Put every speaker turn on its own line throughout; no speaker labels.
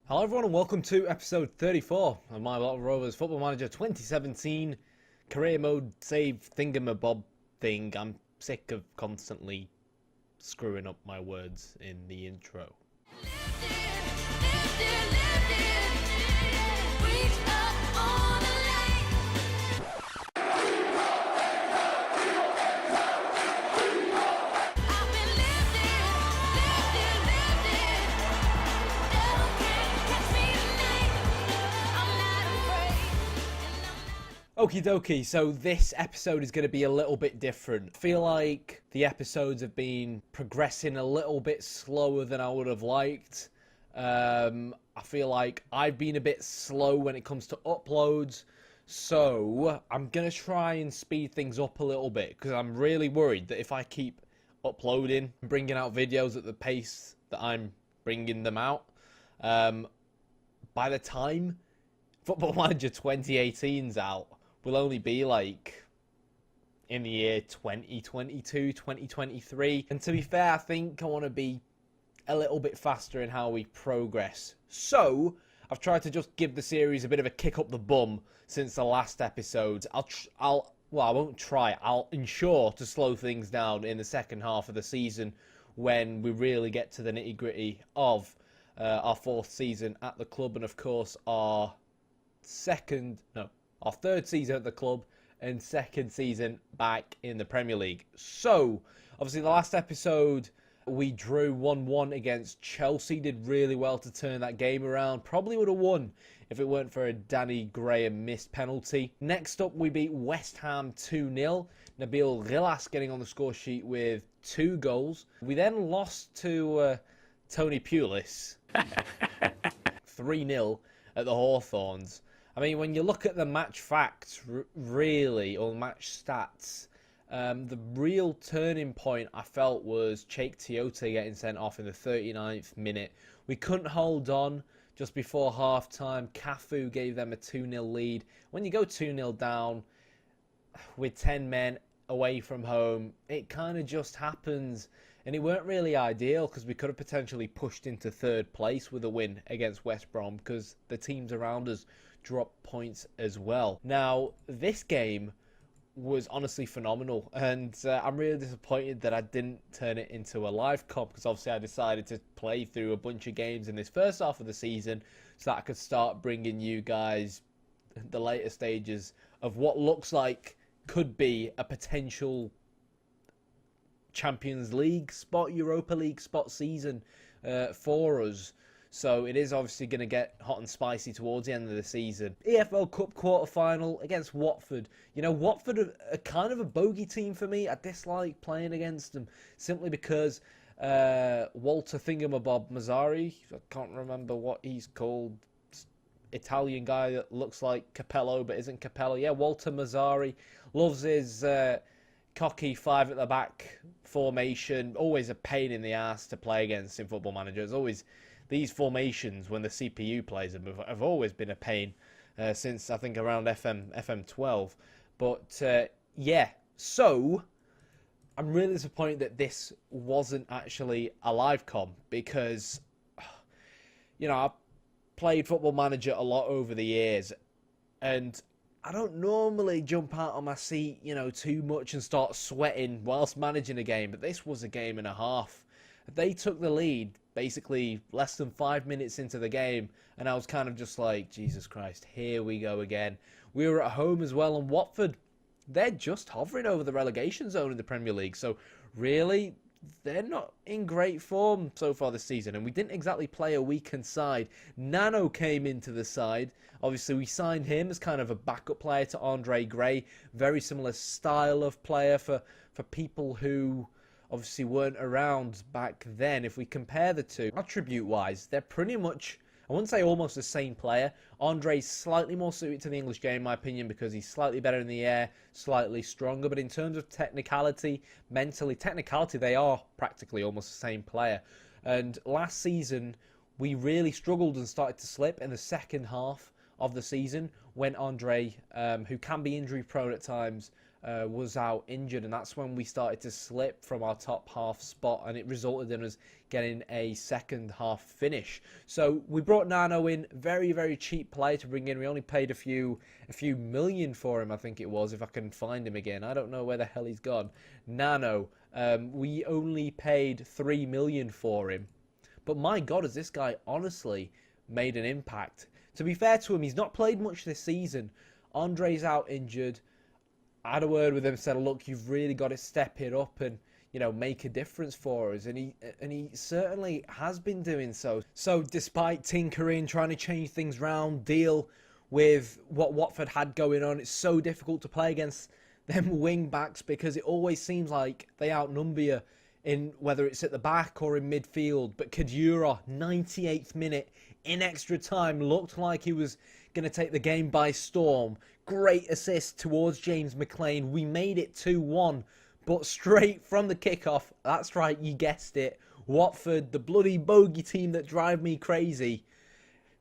Hello everyone and welcome to episode 34 of my Blackburn Rovers Football Manager 2017 career mode save thingamabob thing. I'm sick of constantly screwing up my words in the intro. Okie dokie, so this episode is going to be a little bit different. I feel like the episodes have been progressing a little bit slower than I would have liked. I feel like I've been a bit slow when it comes to uploads. So I'm going to try and speed things up a little bit because I'm really worried that if I keep uploading and bringing out videos at the pace that I'm bringing them out, by the time Football Manager 2018's out, will only be like in the year 2022, 2023. And to be fair, I think I want to be a little bit faster in how we progress. So I've tried to just give the series a bit of a kick up the bum since the last episode. I won't try. I'll ensure to slow things down in the second half of the season when we really get to the nitty gritty of our fourth season at the club, and of course our third season at the club and second season back in the Premier League. So, obviously the last episode we drew 1-1 against Chelsea, did really well to turn that game around. Probably would have won if it weren't for a Danny Graham missed penalty. Next up we beat West Ham 2-0. Nabil Rilas getting on the score sheet with 2 goals. We then lost to Tony Pulis 3-0 at the Hawthorns. I mean, when you look at the match facts, really, or match stats, the real turning point I felt was Cheick Tiote getting sent off in the 39th minute. We couldn't hold on just before half-time. Cafu gave them a 2-0 lead. When you go 2-0 down with 10 men away from home, it kind of just happens. And it weren't really ideal because we could have potentially pushed into third place with a win against West Brom because the teams around us dropped points as well. Now, this game was honestly phenomenal, and I'm really disappointed that I didn't turn it into a live comp because obviously I decided to play through a bunch of games in this first half of the season so that I could start bringing you guys the later stages of what looks like could be a potential Champions League spot, Europa League spot season for us. So it is obviously going to get hot and spicy towards the end of the season. EFL Cup quarter-final against Watford. You know, Watford are kind of a bogey team for me. I dislike playing against them simply because Walter Thingamabob Mazzari, I can't remember what he's called, Italian guy that looks like Capello but isn't Capello. Yeah, Walter Mazzari loves his cocky 5 at the back formation. Always a pain in the ass to play against in Football Manager. It's always these formations when the CPU plays them have always been a pain since I think around FM12. But yeah, so I'm really disappointed that this wasn't actually a live com because, you know, I've played Football Manager a lot over the years and I don't normally jump out on my seat, you know, too much and start sweating whilst managing a game, but this was a game and a half. They took the lead basically less than 5 minutes into the game, and I was kind of just like, Jesus Christ, here we go again. We were at home as well, and Watford, they're just hovering over the relegation zone in the Premier League, so really, they're not in great form so far this season, and we didn't exactly play a weakened side. Nano came into the side. Obviously, we signed him as kind of a backup player to Andre Gray. Very similar style of player for people who obviously weren't around back then. If we compare the two, attribute-wise, they're pretty much, I wouldn't say almost the same player. Andre's slightly more suited to the English game, in my opinion, because he's slightly better in the air, slightly stronger. But in terms of technicality, technicality, they are practically almost the same player. And last season, we really struggled and started to slip in the second half of the season when Andre, who can be injury prone at times, was out injured, and that's when we started to slip from our top half spot, and it resulted in us getting a second half finish. So we brought Nano in, very, very cheap player to bring in. We only paid a few million for him, I think it was, if I can find him again. I don't know where the hell he's gone. Nano, we only paid 3 million for him. But my God, has this guy honestly made an impact. To be fair to him, he's not played much this season. Andre's out injured. I had a word with him, said, look, you've really got to step it up and, you know, make a difference for us. And he certainly has been doing so. So despite tinkering, trying to change things around, deal with what Watford had going on, it's so difficult to play against them wing backs because it always seems like they outnumber you in whether it's at the back or in midfield. But Kadura, 98th minute, in extra time, looked like he was going to take the game by storm. Great assist towards James McLean. We made it 2-1, but straight from the kickoff, that's right, you guessed it, Watford, the bloody bogey team that drive me crazy.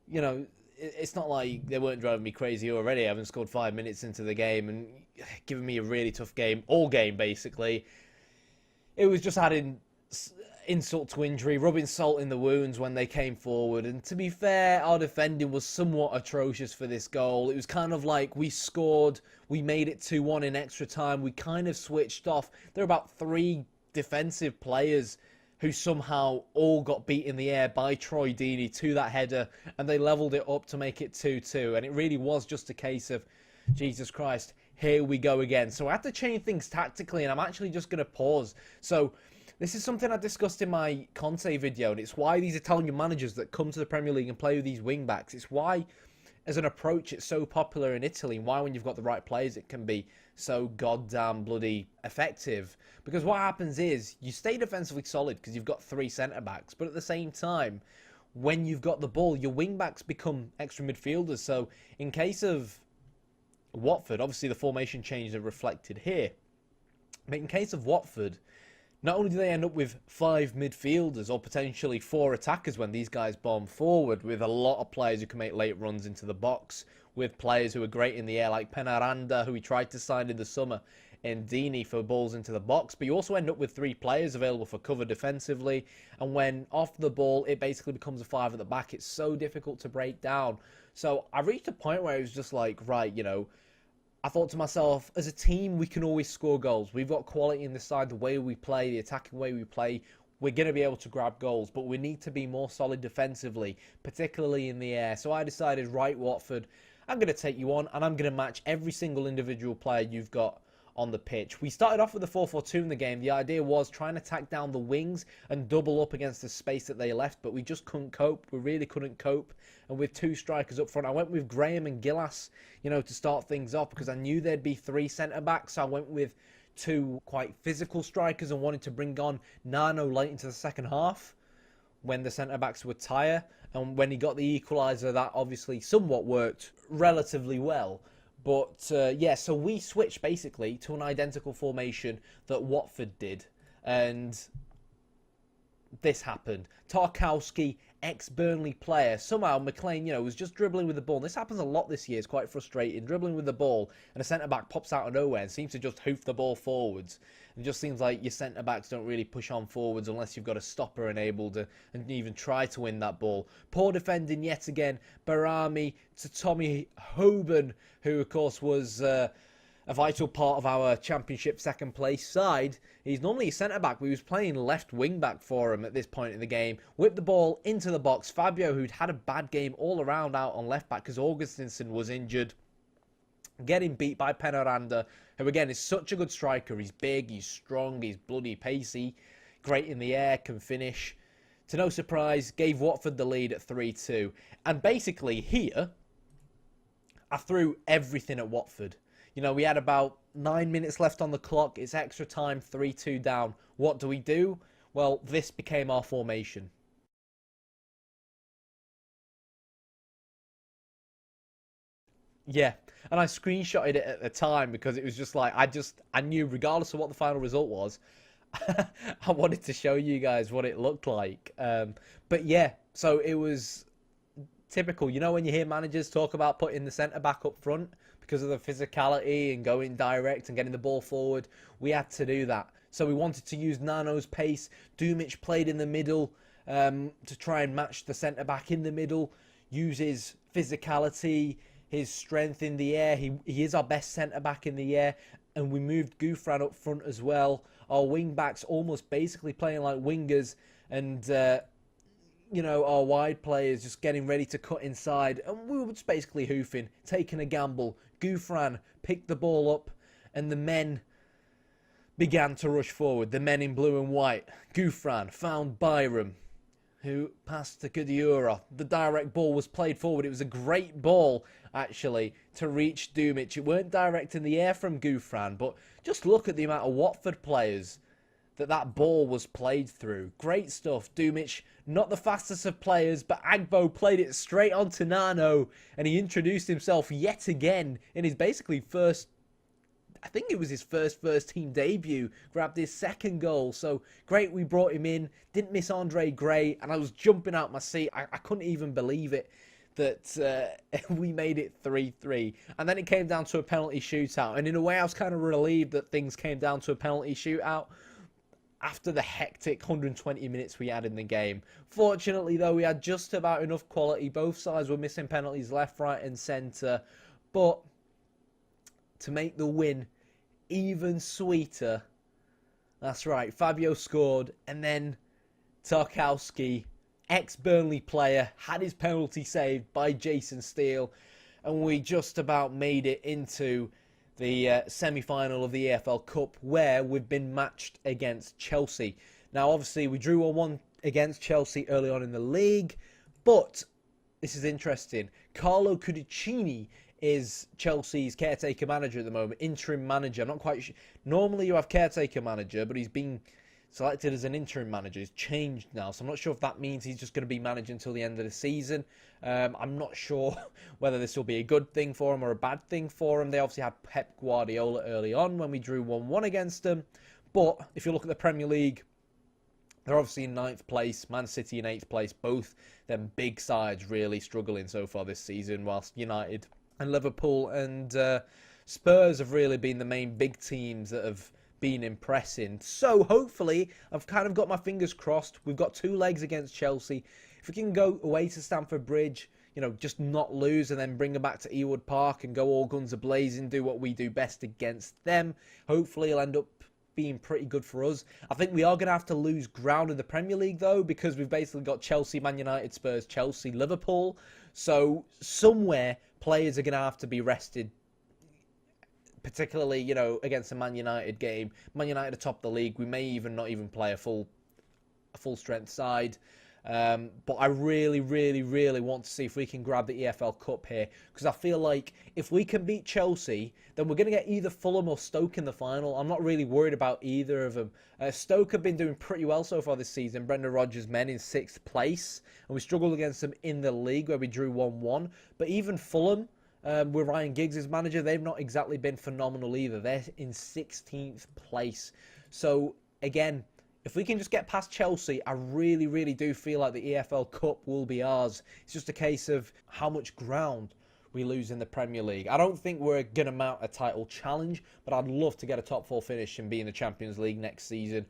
You know, it's not like they weren't driving me crazy already. I haven't scored 5 minutes into the game and giving me a really tough game, all game basically. It was just adding insult to injury, rubbing salt in the wounds when they came forward. And to be fair, our defending was somewhat atrocious for this goal. It was kind of like we scored, we made it 2-1 in extra time. We kind of switched off. There were about 3 defensive players who somehow all got beat in the air by Troy Deeney to that header, and they levelled it up to make it 2-2. And it really was just a case of, Jesus Christ, here we go again. So I had to change things tactically, and I'm actually just going to pause. So this is something I discussed in my Conte video, and it's why these Italian managers that come to the Premier League and play with these wing-backs, it's why, as an approach, it's so popular in Italy, and why when you've got the right players, it can be so goddamn bloody effective. Because what happens is, you stay defensively solid because you've got 3 centre-backs, but at the same time, when you've got the ball, your wing-backs become extra midfielders. So in case of Watford, obviously the formation changes are reflected here, but in case of Watford, not only do they end up with 5 midfielders or potentially 4 attackers when these guys bomb forward, with a lot of players who can make late runs into the box, with players who are great in the air like Penaranda, who we tried to sign in the summer, and Deeney for balls into the box. But you also end up with 3 players available for cover defensively, and when off the ball, it basically becomes a 5 at the back. It's so difficult to break down. So I reached a point where it was just like, right, you know, I thought to myself, as a team, we can always score goals. We've got quality in the side, the way we play, the attacking way we play. We're going to be able to grab goals, but we need to be more solid defensively, particularly in the air. So I decided, right, Watford, I'm going to take you on, and I'm going to match every single individual player you've got on the pitch. We started off with the 4-4-2 in the game. The idea was trying to tack down the wings and double up against the space that they left, but we just couldn't cope. We really couldn't cope. And with 2 strikers up front, I went with Graham and Gillas, you know, to start things off because I knew there'd be 3 centre-backs. So I went with 2 quite physical strikers and wanted to bring on Nano late into the second half when the centre-backs were tired. And when he got the equaliser, that obviously somewhat worked relatively well. But, yeah, so we switched basically to an identical formation that Watford did. And this happened. Tarkowski, ex-Burnley player. Somehow McLean, you know, was just dribbling with the ball. This happens a lot this year. It's quite frustrating. Dribbling with the ball, and a centre-back pops out of nowhere and seems to just hoof the ball forwards. It just seems like your centre-backs don't really push on forwards unless you've got a stopper enabled to, and even try to win that ball. Poor defending yet again. Barami to Tommy Hoban, who, of course, was a vital part of our Championship second place side. He's normally a centre-back, but he was playing left wing-back for him at this point in the game. Whipped the ball into the box. Fabio, who'd had a bad game all around out on left-back because Augustinson was injured, getting beat by Penaranda, who again is such a good striker. He's big, he's strong, he's bloody pacey, great in the air, can finish. To no surprise, gave Watford the lead at 3-2. And basically here, I threw everything at Watford. You know, we had about 9 minutes left on the clock. It's extra time, 3-2 down. What do? Well, this became our formation. Yeah, and I screenshotted it at the time because it was just like, I knew regardless of what the final result was, I wanted to show you guys what it looked like. But yeah, so it was typical. You know when you hear managers talk about putting the centre-back up front because of the physicality and going direct and getting the ball forward? We had to do that. So we wanted to use Nano's pace. Dumic played in the middle to try and match the centre-back in the middle. Use his physicality, his strength in the air. He is our best centre-back in the air. And we moved Gouffran up front as well. Our wing-backs almost basically playing like wingers. And, you know, our wide players just getting ready to cut inside. And we were just basically hoofing, taking a gamble. Gouffran picked the ball up and the men began to rush forward. The men in blue and white. Gouffran found Byram, who passed to Kadura. The direct ball was played forward. It was a great ball, actually, to reach Dumic. It weren't direct in the air from Gouffran, but just look at the amount of Watford players that ball was played through. Great stuff. Dumic, not the fastest of players, but Agbo played it straight onto Nano, and he introduced himself yet again in his basically first, I think it was his first team debut, grabbed his second goal. So great, we brought him in, didn't miss Andre Gray, and I was jumping out my seat. I couldn't even believe it that we made it 3-3. And then it came down to a penalty shootout. And in a way, I was kind of relieved that things came down to a penalty shootout after the hectic 120 minutes we had in the game. Fortunately, though, we had just about enough quality. Both sides were missing penalties left, right, and centre. But to make the win even sweeter, that's right, Fabio scored, and then Tarkowski, ex-Burnley player, had his penalty saved by Jason Steele, and we just about made it into the semi-final of the EFL Cup, where we've been matched against Chelsea. Now, obviously, we drew 1-1 against Chelsea early on in the league, but this is interesting. Carlo Cudicini is Chelsea's caretaker manager at the moment, interim manager. I'm not quite sure. Normally you have caretaker manager, but he's been selected as an interim manager. He's changed now, so I'm not sure if that means he's just going to be managing until the end of the season. I'm not sure whether this will be a good thing for him or a bad thing for him. They obviously had Pep Guardiola early on when we drew 1-1 against them. But if you look at the Premier League, they're obviously in 9th place, Man City in 8th place. Both them big sides really struggling so far this season, whilst United and Liverpool and Spurs have really been the main big teams that have been impressing. So hopefully, I've kind of got my fingers crossed. We've got 2 legs against Chelsea. If we can go away to Stamford Bridge, you know, just not lose and then bring them back to Ewood Park and go all guns a-blazing, do what we do best against them, hopefully it'll end up being pretty good for us. I think we are going to have to lose ground in the Premier League, though, because we've basically got Chelsea, Man United, Spurs, Chelsea, Liverpool. So somewhere players are going to have to be rested, particularly, you know, against a Man United game. Man United atop the league. We may even not even play a full strength side. But I really, really, really want to see if we can grab the EFL Cup here, because I feel like if we can beat Chelsea, then we're going to get either Fulham or Stoke in the final. I'm not really worried about either of them. Stoke have been doing pretty well so far this season. Brendan Rodgers' men in 6th place, and we struggled against them in the league where we drew 1-1. But even Fulham, with Ryan Giggs as manager, they've not exactly been phenomenal either. They're in 16th place. So again, if we can just get past Chelsea, I really, really do feel like the EFL Cup will be ours. It's just a case of how much ground we lose in the Premier League. I don't think we're going to mount a title challenge, but I'd love to get a top 4 finish and be in the Champions League next season.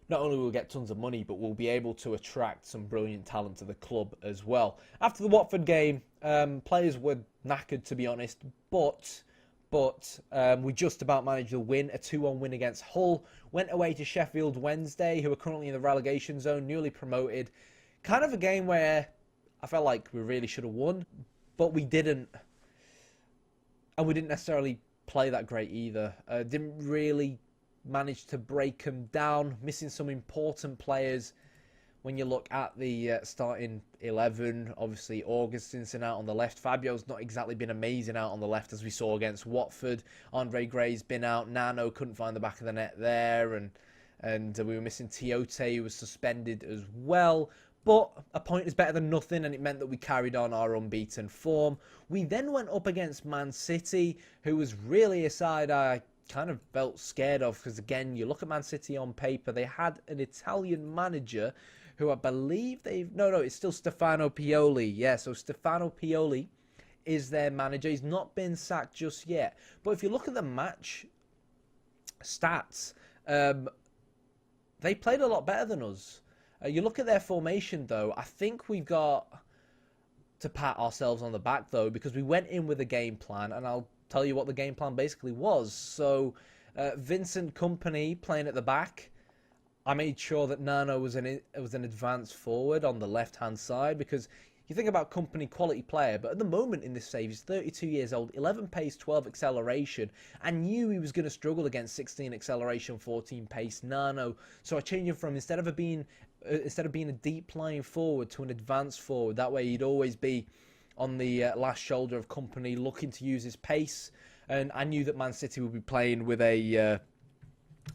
Not only will we get tons of money, but we'll be able to attract some brilliant talent to the club as well. After the Watford game, players were knackered, to be honest, but we just about managed to win, a 2-1 win against Hull. Went away to Sheffield Wednesday, who are currently in the relegation zone, newly promoted. Kind of a game where I felt like we really should have won, but we didn't. And we didn't necessarily play that great either. Didn't really manage to break them down, missing some important players. When you look at the starting 11, obviously Augustinson out on the left. Fabio's not exactly been amazing out on the left, as we saw against Watford. Andre Gray's been out. Nano couldn't find the back of the net there. And we were missing Tiote, who was suspended as well. But a point is better than nothing, and it meant that we carried on our unbeaten form. We then went up against Man City, who was really a side I kind of felt scared of, because again, you look at Man City on paper, they had an Italian manager who I believe they've... No, it's still Stefano Pioli. Yeah, so Stefano Pioli is their manager. He's not been sacked just yet. But if you look at the match stats, they played a lot better than us. You look at their formation, though, I think we've got to pat ourselves on the back, though, because we went in with a game plan, and I'll tell you what the game plan basically was. So, Vincent Kompany playing at the back. I made sure that Nano was an advanced forward on the left-hand side, because you think about Kompany, quality player, but at the moment in this save, he's 32 years old, 11 pace, 12 acceleration, and knew he was going to struggle against 16 acceleration, 14 pace Nano. So I changed him from, instead of being a deep lying forward to an advanced forward. That way he'd always be on the last shoulder of Kompany, looking to use his pace. And I knew that Man City would be playing with a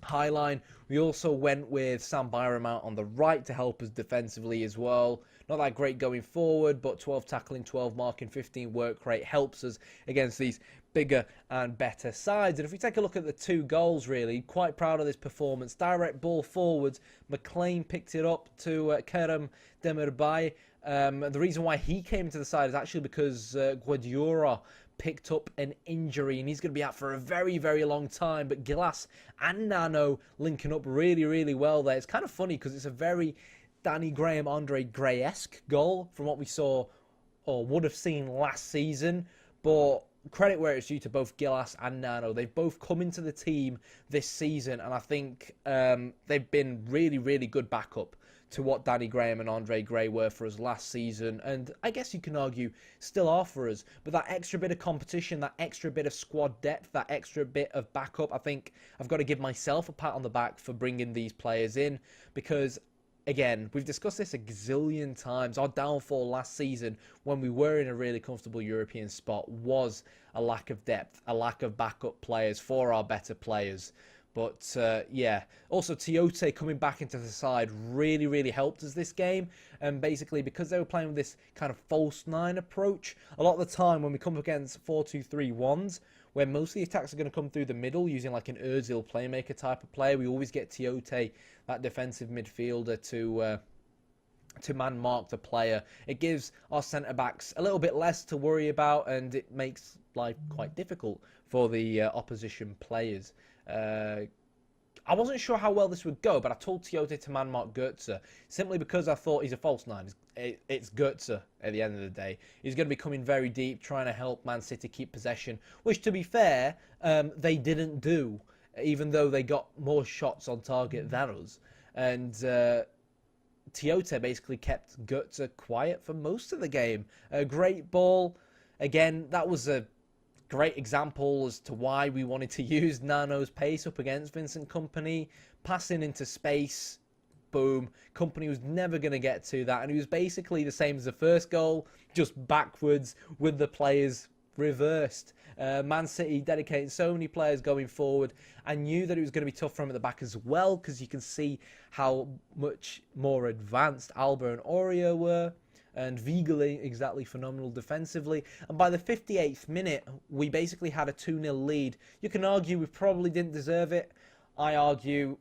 high line. We also went with Sam Byram out on the right to help us defensively as well. Not that great going forward, but 12 tackling, 12 marking, 15 work rate helps us against these bigger and better sides. And if we take a look at the 2 goals, really, quite proud of this performance. Direct ball forwards. McLean picked it up to Kerem Demirbay. The reason why he came to the side is actually because Guardiola picked up an injury and he's going to be out for a very, very long time. But Gilas and Nano linking up really, really well there. It's kind of funny because it's a very Danny Graham, Andre Gray-esque goal from what we saw or would have seen last season. But credit where it's due to both Gilas and Nano. They've both come into the team this season, and I think they've been really, really good backup to what Danny Graham and Andre Gray were for us last season, and I guess you can argue still are for us. But that extra bit of competition, that extra bit of squad depth, that extra bit of backup, I think I've got to give myself a pat on the back for bringing these players in, because again, we've discussed this a gazillion times. Our downfall last season, when we were in a really comfortable European spot, was a lack of depth, a lack of backup players for our better players. But, yeah, also Tiote coming back into the side really, really helped us this game. And basically, because they were playing with this kind of false 9 approach, a lot of the time when we come against 4-2-3-1s, where most of the attacks are going to come through the middle using like an Ozil playmaker type of player, we always get Tiote, that defensive midfielder, to man mark the player. It gives our centre-backs a little bit less to worry about, and it makes life quite difficult for the opposition players. I wasn't sure how well this would go, but I told Tiote to man mark Götze simply because I thought he's a false 9. It's Götze at the end of the day. He's going to be coming very deep, trying to help Man City keep possession, which, to be fair, they didn't do, even though they got more shots on target than us. And Tiote basically kept Götze quiet for most of the game. A great ball. Again, that was a great example as to why we wanted to use Nano's pace up against Vincent Kompany. Passing into space, boom. Kompany was never going to get to that, and he was basically the same as the first goal, just backwards with the players reversed. Man City dedicating so many players going forward. I knew that it was going to be tough for him at the back as well, because you can see how much more advanced Alba and Oreo were. And Vigeli, exactly phenomenal defensively. And by the 58th minute, we basically had a 2-0 lead. You can argue we probably didn't deserve it. I argue,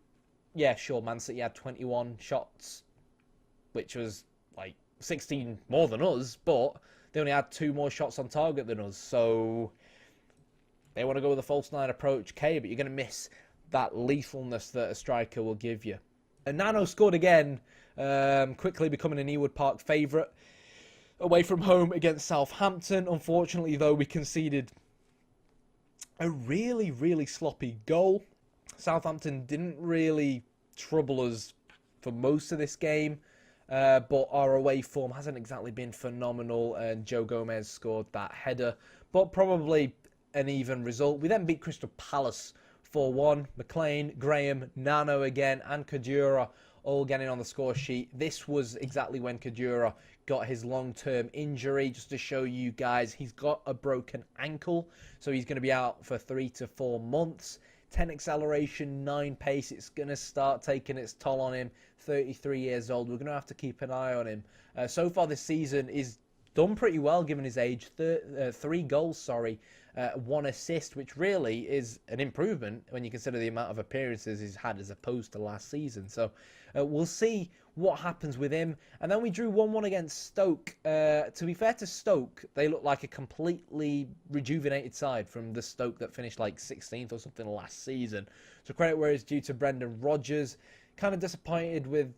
yeah, sure, Man City had 21 shots, which was like 16 more than us, but they only had 2 more shots on target than us. So they want to go with a false 9 approach, okay, but you're going to miss that lethalness that a striker will give you. And Nano scored again, quickly becoming an Ewood Park favourite. Away from home against Southampton. Unfortunately, though, we conceded a really, really sloppy goal. Southampton didn't really trouble us for most of this game, but our away form hasn't exactly been phenomenal, and Joe Gomez scored that header, but probably an even result. We then beat Crystal Palace 4-1. McLean, Graham, Nano again, and Kadura all getting on the score sheet. This was exactly when Kadura got his long-term injury. Just to show you guys, he's got a broken ankle, so he's going to be out for 3 to 4 months. 10 acceleration, 9 pace. It's going to start taking its toll on him. 33 years old. We're going to have to keep an eye on him. So far this season is done pretty well given his age. 3 goals, 1 assist, which really is an improvement when you consider the amount of appearances he's had as opposed to last season. So we'll see what happens with him. And then we drew 1-1 against Stoke. To be fair to Stoke, they look like a completely rejuvenated side from the Stoke that finished like 16th or something last season. So credit where it's due to Brendan Rodgers. Kind of disappointed with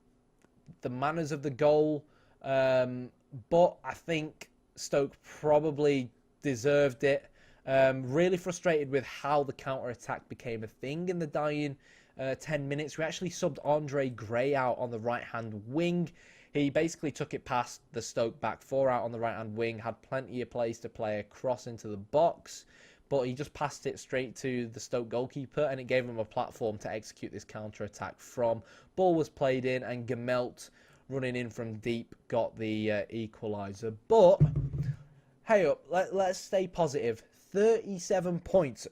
the manners of the goal. But I think Stoke probably deserved it. Really frustrated with how the counter-attack became a thing in the dying 10 minutes. We actually subbed Andre Gray out on the right-hand wing. He basically took it past the Stoke back 4 out on the right-hand wing, had plenty of place to play a cross into the box, but he just passed it straight to the Stoke goalkeeper, and it gave him a platform to execute this counter-attack from. Ball was played in, and Gemelt, running in from deep, got the equaliser. But, hey up, let's stay positive. 37 points,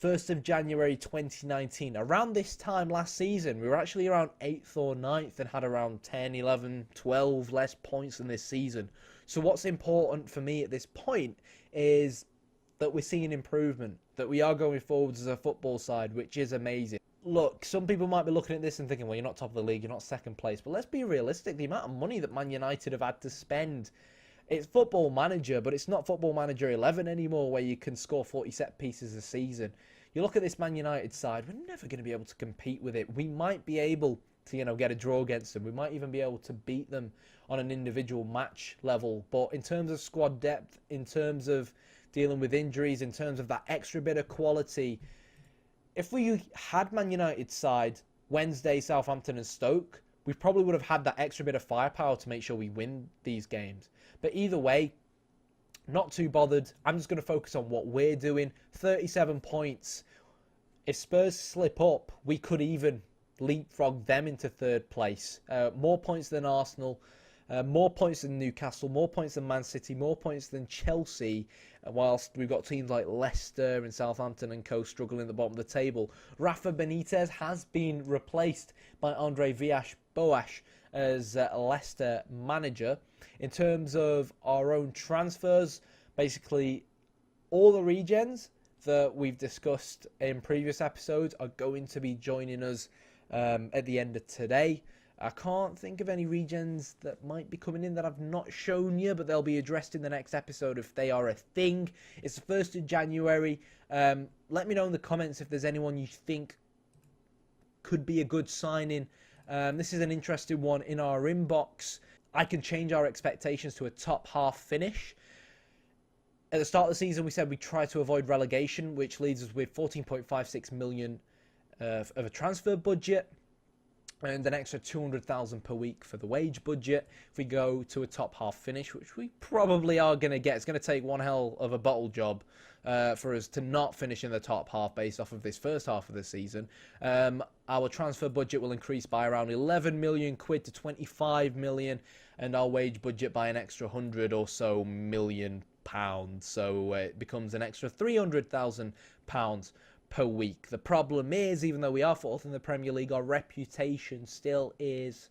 1st of January 2019. Around this time last season, we were actually around 8th or 9th and had around 10, 11, 12 less points than this season. So what's important for me at this point is that we're seeing improvement, that we are going forwards as a football side, which is amazing. Look, some people might be looking at this and thinking, well, you're not top of the league, you're not second place. But let's be realistic. The amount of money that Man United have had to spend, it's Football Manager, but it's not Football Manager 11 anymore, where you can score 40 set pieces a season. You look at this Man United side, we're never going to be able to compete with it. We might be able to, get a draw against them. We might even be able to beat them on an individual match level. But in terms of squad depth, in terms of dealing with injuries, in terms of that extra bit of quality, if we had Man United's side Wednesday, Southampton and Stoke, we probably would have had that extra bit of firepower to make sure we win these games. But either way, not too bothered. I'm just going to focus on what we're doing. 37 points. If Spurs slip up, we could even leapfrog them into 3rd place. More points than Arsenal. More points than Newcastle, more points than Man City, more points than Chelsea, whilst we've got teams like Leicester and Southampton and co struggling at the bottom of the table. Rafa Benitez has been replaced by Andre Villas-Boas as Leicester manager. In terms of our own transfers, basically all the regens that we've discussed in previous episodes are going to be joining us at the end of today. I can't think of any regens that might be coming in that I've not shown you, but they'll be addressed in the next episode if they are a thing. It's the 1st of January. Let me know in the comments if there's anyone you think could be a good signing. This is an interesting one in our inbox. I can change our expectations to a top half finish. At the start of the season, we said we try to avoid relegation, which leaves us with 14.56 million of a transfer budget, and an extra 200,000 per week for the wage budget. If we go to a top half finish, which we probably are going to get, it's going to take one hell of a bottle job for us to not finish in the top half based off of this first half of the season. Our transfer budget will increase by around 11 million quid to 25 million, and our wage budget by an extra 100 or so million pounds. So it becomes an extra 300,000 pounds per week. The problem is, even though we are 4th in the Premier League, our reputation still is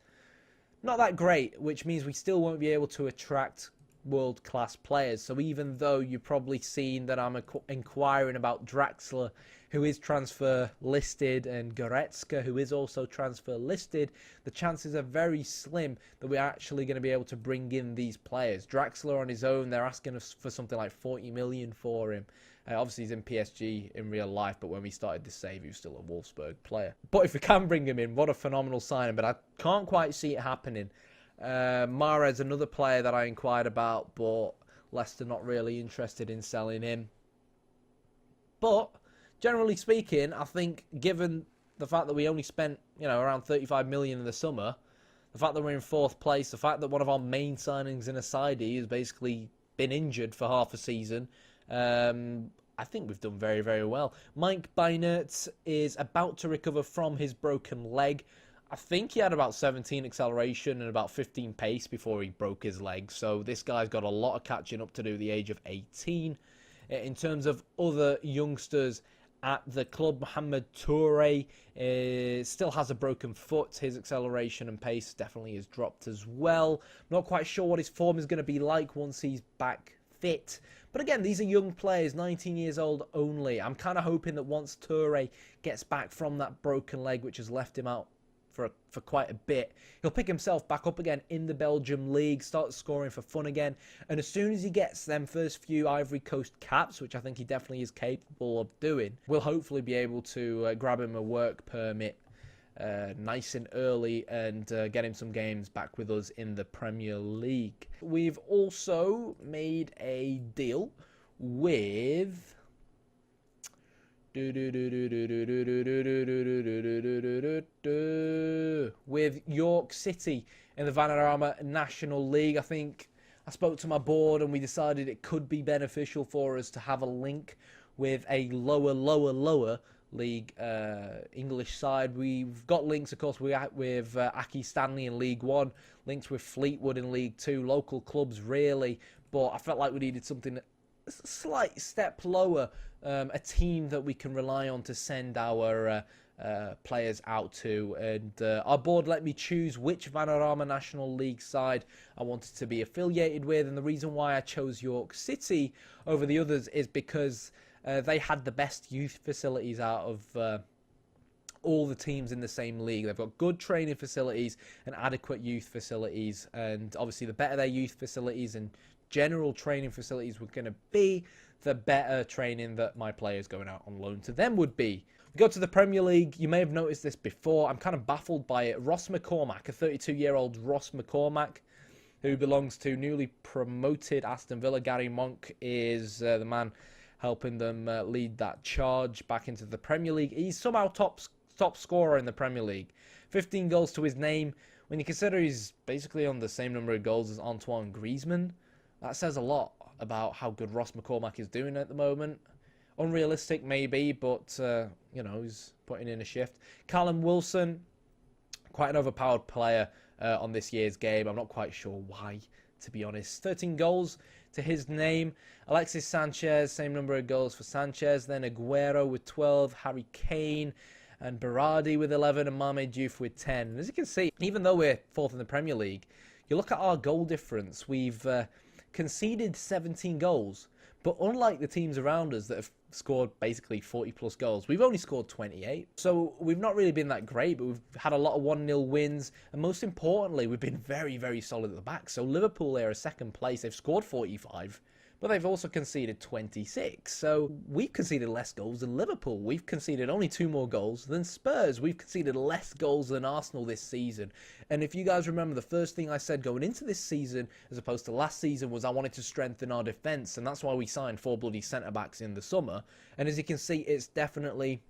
not that great, which means we still won't be able to attract world-class players. So even though you've probably seen that I'm inquiring about Draxler, who is transfer listed, and Goretzka, who is also transfer listed, the chances are very slim that we're actually going to be able to bring in these players. Draxler on his own, they're asking us for something like 40 million for him. Obviously, he's in PSG in real life, but when we started this save, he was still a Wolfsburg player. But if we can bring him in, what a phenomenal signing. But I can't quite see it happening. Mahrez, another player that I inquired about, but Leicester not really interested in selling him. But generally speaking, I think given the fact that we only spent, around 35 million in the summer, the fact that we're in 4th place, the fact that one of our main signings in Asidi has basically been injured for half a season, I think we've done very, very well. Mike Beinert is about to recover from his broken leg. I think he had about 17 acceleration and about 15 pace before he broke his leg. So this guy's got a lot of catching up to do at the age of 18. In terms of other youngsters at the club. Mohamed Toure still has a broken foot. His acceleration and pace definitely has dropped as well. Not quite sure what his form is going to be like once he's back fit. But again, these are young players, 19 years old only. I'm kind of hoping that once Toure gets back from that broken leg, which has left him out for quite a bit, he'll pick himself back up again in the Belgium league, start scoring for fun again, and as soon as he gets them first few Ivory Coast caps, which I think he definitely is capable of doing, we'll hopefully be able to grab him a work permit nice and early and get him some games back with us in the Premier League. We've also made a deal with York City in the Vanarama National League. I think I spoke to my board and we decided it could be beneficial for us to have a link with a lower league English side. We've got links, of course, with Aki Stanley in League 1, links with Fleetwood in League 2, local clubs really, but I felt like we needed something a slight step lower, a team that we can rely on to send our players out to, and our board let me choose which Vanarama National League side I wanted to be affiliated with, and the reason why I chose York City over the others is because they had the best youth facilities out of all the teams in the same league. They've got good training facilities and adequate youth facilities, and obviously the better their youth facilities and general training facilities were going to be, the better training that my players going out on loan to them would be. We go to the Premier League. You may have noticed this before. I'm kind of baffled by it. Ross McCormack, a 32-year-old Ross McCormack, who belongs to newly promoted Aston Villa. Gary Monk is the man helping them lead that charge back into the Premier League. He's somehow top scorer in the Premier League. 15 goals to his name. When you consider he's basically on the same number of goals as Antoine Griezmann, that says a lot about how good Ross McCormack is doing at the moment. Unrealistic maybe, but you know, he's putting in a shift. Callum Wilson, quite an overpowered player on this year's game. I'm not quite sure why, to be honest. 13 goals to his name. Alexis Sanchez, same number of goals for Sanchez. Then Aguero with 12, Harry Kane and Berardi with 11, and Mame Diouf with 10. And as you can see, even though we're fourth in the Premier League, you look at our goal difference. We've conceded 17 goals, but unlike the teams around us that have scored basically 40 plus goals, we've only scored 28. So we've not really been that great, but we've had a lot of 1-0 wins, and most importantly, we've been very, very solid at the back. So Liverpool, they're a second place. They've scored 45, but they've also conceded 26. So we've conceded less goals than Liverpool. We've conceded only 2 more goals than Spurs. We've conceded less goals than Arsenal this season. And if you guys remember, the first thing I said going into this season, as opposed to last season, was I wanted to strengthen our defence. And that's why we signed 4 bloody centre-backs in the summer. And as you can see, it's definitely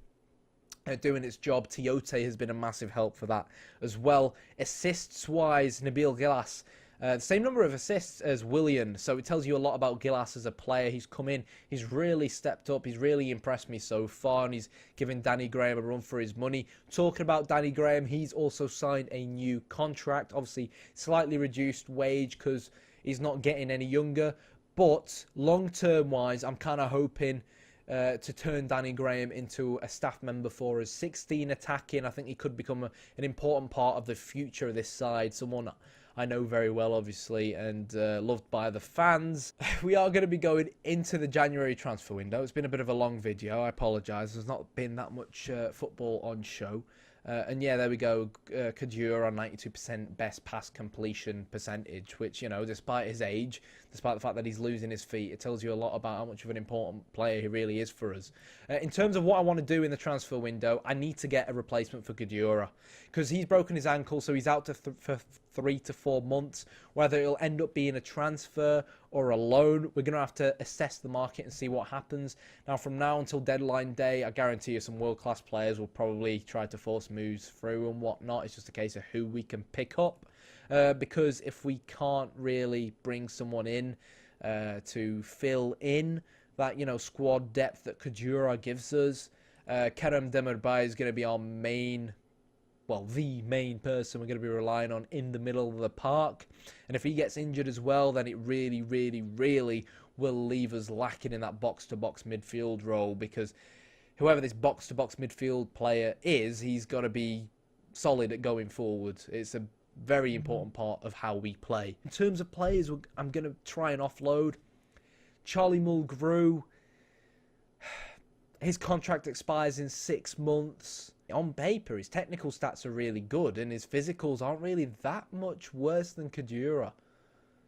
doing its job. Tiote has been a massive help for that as well. Assists-wise, Nabil Gilas, the same number of assists as Willian, so it tells you a lot about Gilas as a player. He's come in, he's really stepped up, he's really impressed me so far, and he's given Danny Graham a run for his money. Talking about Danny Graham, he's also signed a new contract, obviously slightly reduced wage because he's not getting any younger, but long-term wise, I'm kind of hoping to turn Danny Graham into a staff member for us. 16 attacking, I think he could become an important part of the future of this side, someone I know very well, obviously, and loved by the fans. We are going to be going into the January transfer window. It's been a bit of a long video. I apologise. There's not been that much football on show. And yeah, there we go. Kadura on 92% best pass completion percentage, which, you know, despite his age, despite the fact that he's losing his feet, it tells you a lot about how much of an important player he really is for us. In terms of what I want to do in the transfer window, I need to get a replacement for Kadura because he's broken his ankle, so he's out for 3 to 4 months. Whether it'll end up being a transfer or a loan, we're going to have to assess the market and see what happens. Now, from now until deadline day, I guarantee you some world-class players will probably try to force moves through and whatnot. It's just a case of who we can pick up. Because if we can't really bring someone in to fill in that, you know, squad depth that Kadura gives us, Kerem Demirbay is going to be our main, well, the main person we're going to be relying on in the middle of the park. And if he gets injured as well, then it really, really, really will leave us lacking in that box-to-box midfield role, because whoever this box-to-box midfield player is, he's got to be solid at going forward. It's a very important part of how we play. In terms of players, I'm going to try and offload. Charlie Mulgrew, his contract expires in 6 months. On paper, his technical stats are really good, and his physicals aren't really that much worse than Kadura.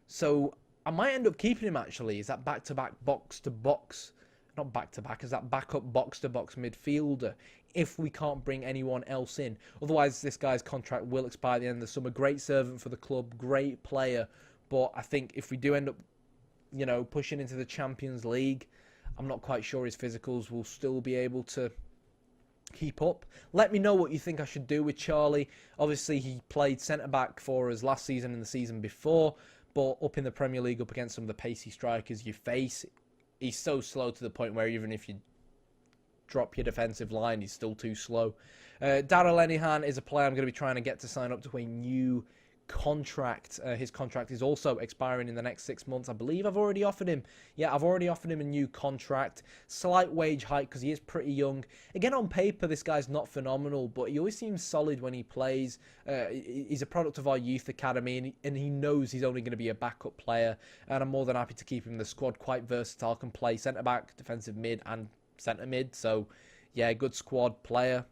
So I might end up keeping him, actually. Is that back-to-back box-to-box? Not back-to-back, is that backup box-to-box midfielder if we can't bring anyone else in. Otherwise, this guy's contract will expire at the end of the summer. Great servant for the club, great player. But I think if we do end up, pushing into the Champions League, I'm not quite sure his physicals will still be able to keep up. Let me know what you think I should do with Charlie. Obviously, he played centre-back for us last season and the season before, but up in the Premier League, up against some of the pacey strikers you face, he's so slow to the point where even if you drop your defensive line, he's still too slow. Darrell Lenihan is a player I'm going to be trying to get to sign up to a new contract. His contract is also expiring in the next 6 months. I believe I've already offered him. Yeah, I've already offered him a new contract. Slight wage hike because he is pretty young. Again, on paper, this guy's not phenomenal, but he always seems solid when he plays. He's a product of our youth academy, and he knows he's only going to be a backup player, and I'm more than happy to keep him in the squad. Quite versatile, can play centre-back, defensive mid, and centre-mid. So, yeah, good squad player.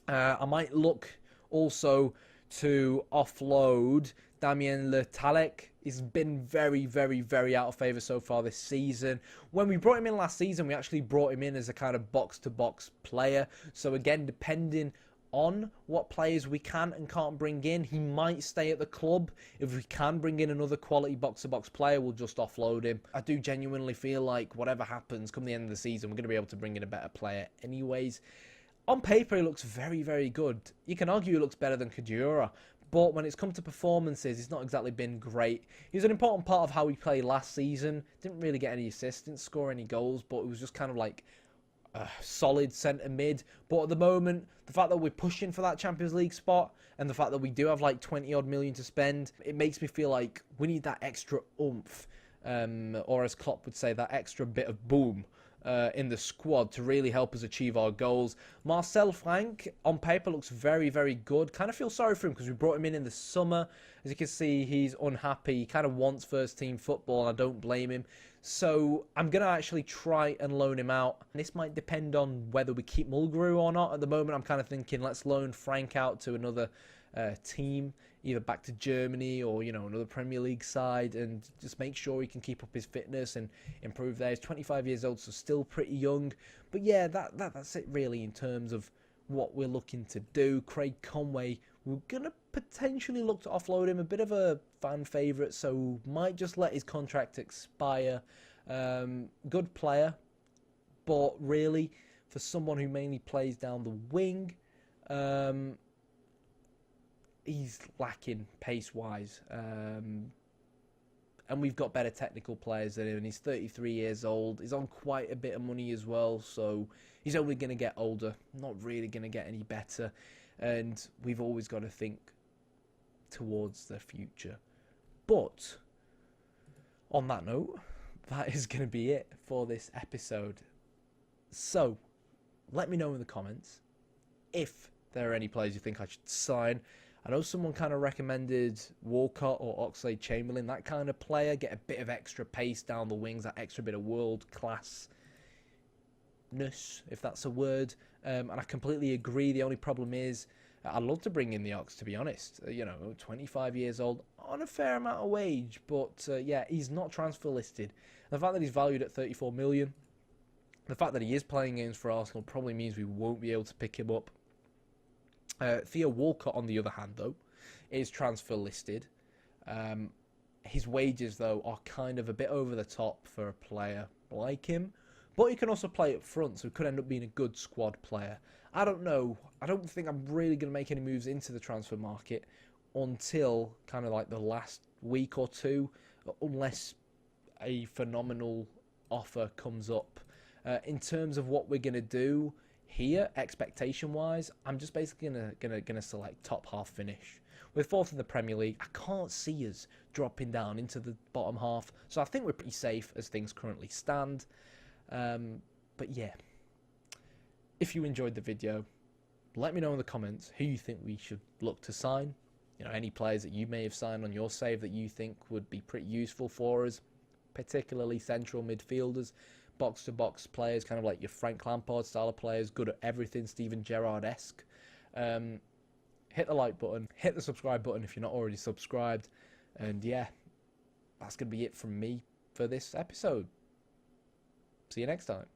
I might look also to offload Damien Le Talek. He's been very, very, very out of favour so far this season. When we brought him in last season, we actually brought him in as a kind of box-to-box player. So again, depending on what players we can and can't bring in, he might stay at the club. If we can bring in another quality box-to-box player, we'll just offload him. I do genuinely feel like whatever happens come the end of the season, we're going to be able to bring in a better player anyways. On paper, he looks very, very good. You can argue he looks better than Kadura, but when it's come to performances, he's not exactly been great. He was an important part of how we played last season. Didn't really get any assists, didn't score any goals, but it was just kind of like a solid centre mid. But at the moment, the fact that we're pushing for that Champions League spot and the fact that we do have like 20-odd million to spend, it makes me feel like we need that extra oomph, or as Klopp would say, that extra bit of boom in the squad to really help us achieve our goals. Marcel Frank, on paper, looks very, very good. Kind of feel sorry for him because we brought him in the summer. As you can see, he's unhappy. He kind of wants first-team football, and I don't blame him. So I'm going to actually try and loan him out. And this might depend on whether we keep Mulgrew or not. At the moment, I'm kind of thinking, let's loan Frank out to another team, either back to Germany or, another Premier League side, and just make sure he can keep up his fitness and improve there. He's 25 years old, so still pretty young. But yeah, that's it really in terms of what we're looking to do. Craig Conway, we're going to potentially look to offload him. A bit of a fan favourite, so might just let his contract expire. Good player, but really, for someone who mainly plays down the wing, he's lacking pace-wise, and we've got better technical players than him, and he's 33 years old. He's on quite a bit of money as well, so he's only going to get older, not really going to get any better, and we've always got to think towards the future. But on that note, that is going to be it for this episode. So, let me know in the comments if there are any players you think I should sign. I know someone kind of recommended Walcott or Oxlade-Chamberlain, that kind of player. Get a bit of extra pace down the wings, that extra bit of world-classness, if that's a word. And I completely agree. The only problem is, I'd love to bring in the Ox, to be honest. 25 years old, on a fair amount of wage. But, yeah, he's not transfer listed. The fact that he's valued at 34 million, the fact that he is playing games for Arsenal probably means we won't be able to pick him up. Theo Walcott, on the other hand, though, is transfer listed. His wages, though, are kind of a bit over the top for a player like him. But he can also play up front, so he could end up being a good squad player. I don't know. I don't think I'm really going to make any moves into the transfer market until kind of like the last week or two, unless a phenomenal offer comes up. In terms of what we're going to do here, expectation-wise, I'm just basically gonna select top half finish. We're fourth in the Premier League. I can't see us dropping down into the bottom half, so I think we're pretty safe as things currently stand. But yeah, If you enjoyed the video, let me know in the comments who you think we should look to sign. You know, any players that you may have signed on your save that you think would be pretty useful for us, particularly central midfielders, box-to-box players, kind of like your Frank Lampard style of players, good at everything, Steven Gerrard-esque. Hit the like button, hit the subscribe button if you're not already subscribed, and yeah, that's going to be it from me for this episode. See you next time.